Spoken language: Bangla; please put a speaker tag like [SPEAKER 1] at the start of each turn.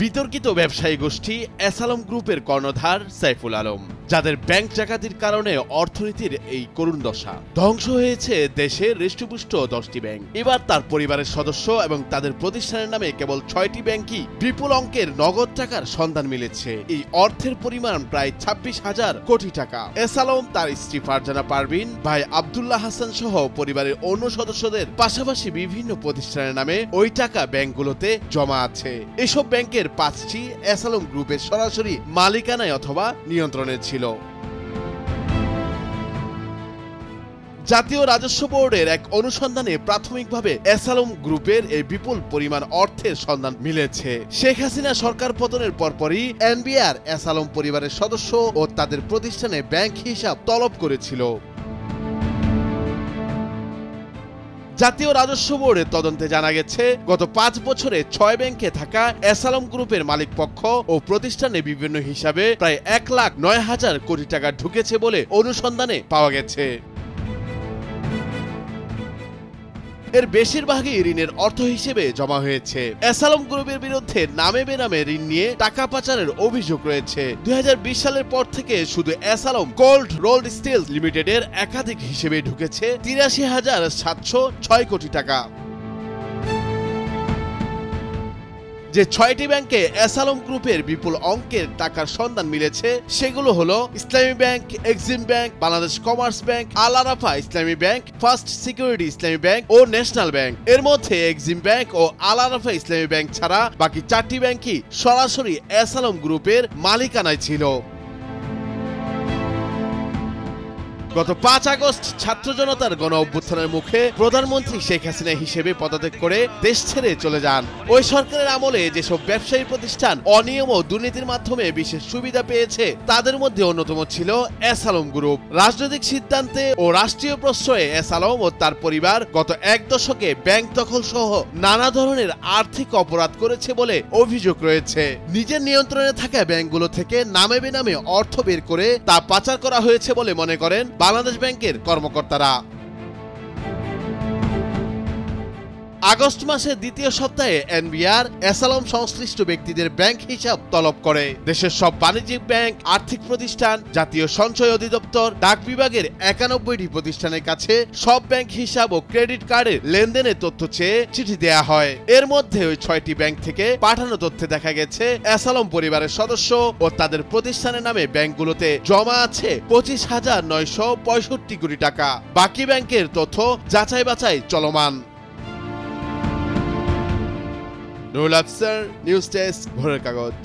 [SPEAKER 1] বিতর্কিত ব্যবসায়ী গোষ্ঠী এস আলম গ্রুপের কর্ণধার সাইফুল আলম, যাদের ব্যাংক ডাকাতির কারণে অর্থনীতির এই করুণ দশা। ধ্বংস হয়েছে দেশের হৃষ্টপুষ্ট 10টি ব্যাংক। এবার তার পরিবারের সদস্য এবং তাদের প্রতিষ্ঠানের নামে কেবল 6টি ব্যাংকই বিপুল অঙ্কের নগদ টাকার সন্ধান মিলেছে। এই অর্থের পরিমাণ প্রায় 26,000 কোটি টাকা। এস আলম, তার স্ত্রী ফারজানা পারভিন, ভাই আব্দুল্লাহ হাসান সহ পরিবারের অন্য সদস্যদের পাশাপাশি বিভিন্ন প্রতিষ্ঠানের নামে ওই টাকা ব্যাংকগুলোতে জমা আছে। এসব ব্যাংকের 5টি এস আলম গ্রুপের সরাসরি মালিকানায় অথবা নিয়ন্ত্রণে ছিল। জাতীয় রাজস্ব বোর্ডের এক অনুসন্ধানে প্রাথমিকভাবে এস আলম গ্রুপের এই বিপুল পরিমাণ অর্থের সন্ধান মিলেছে। শেখ হাসিনা সরকার পতনের পরপরই এনবিআর এস আলম পরিবারের সদস্য ও তাদের প্রতিষ্ঠানে ব্যাংক হিসাব তলব করেছিল। জাতীয় রাজস্ব বোর্ডের তদন্তে জানা গেছে, গত 5 বছরে 6 ব্যাংকে থাকা এস আলম গ্রুপের মালিকপক্ষ ও প্রতিষ্ঠানে বিভিন্ন হিসাবে প্রায় 1,09,000 কোটি টাকা ঢুকেছে বলে অনুসন্ধানে পাওয়া গেছে। এর বেশিরভাগই ঋণের অর্থ হিসেবে জমা হয়েছে। এস আলম গ্রুপের বিরুদ্ধে নামে বেনামে ঋণ নিয়ে টাকা পাচারের অভিযোগ রয়েছে। 2020 সালের পর থেকে শুধু S Alam cold rolled steel লিমিটেডের একাধিক হিসেবে ঢুকেছে 83,706 কোটি টাকা। যে 6টি ব্যাংকে এস আলম গ্রুপের বিপুল অঙ্কের টাকার সন্ধান মিলেছে সেগুলো হলো Islami bank, Exim bank, Bangladesh commerce bank, Al Arafah Islami bank, first security Islami bank ও ন্যাশনাল ব্যাংক। এর মধ্যে এক্সিম ব্যাংক ও আল আরাফা ইসলামী ব্যাংক ছাড়া বাকি 4টি ব্যাংকই সরাসরি এস আলম গ্রুপের মালিকানায় ছিল। গত 5 আগস্ট ছাত্র জনতার গণ অভ্যুত্থানের মুখে প্রধানমন্ত্রী শেখ হাসিনা হিসেবে পদত্যাগ করে দেশ ছেড়ে চলে যান। ওই সরকারের আমলে যেসব ব্যবসায়ী প্রতিষ্ঠান অনিয়ম ও দুর্নীতির মাধ্যমে বিশেষ সুবিধা পেয়েছে তাদের মধ্যে অন্যতম ছিল এস আলম গ্রুপ। রাজনৈতিক সিদ্ধান্তে ও রাষ্ট্রীয় প্রশ্রয়ে এস আলম ও তার পরিবার গত 1 দশকে ব্যাংক দখল সহ নানা ধরনের আর্থিক অপরাধ করেছে বলে অভিযোগ রয়েছে। নিজের নিয়ন্ত্রণে থাকা ব্যাংকগুলো থেকে নামে বেনামে অর্থ বের করে তা পাচার করা হয়েছে বলে মনে করেন বাংলাদেশ ব্যাংকের কর্মকর্তারা। আগস্ট মাসের দ্বিতীয় সপ্তাহে এনবিআর এস আলম সংশ্লিষ্ট ব্যক্তিদের ব্যাংক হিসাব তলব করে। দেশের সব বাণিজ্যিক ব্যাংক, আর্থিক প্রতিষ্ঠান, জাতীয় সঞ্চয় অধিদপ্তর, ডাক বিভাগের 91টি প্রতিষ্ঠানের কাছে সব ব্যাংক হিসাব ও ক্রেডিট কার্ডের লেনদেনের তথ্য চেয়ে চিঠি দেয়া হয়। এর মধ্যে ওই 6টি ব্যাংক থেকে পাঠানো তথ্যে দেখা গেছে এস আলম পরিবারের সদস্য ও তাদের প্রতিষ্ঠানের নামে ব্যাংকগুলোতে জমা আছে 25,965 কোটি টাকা। বাকি ব্যাংকের তথ্য যাচাই বাছাই চলমান। নুরুল আফসার, নিউজ ডেস্ক, ভোরের কাগজ।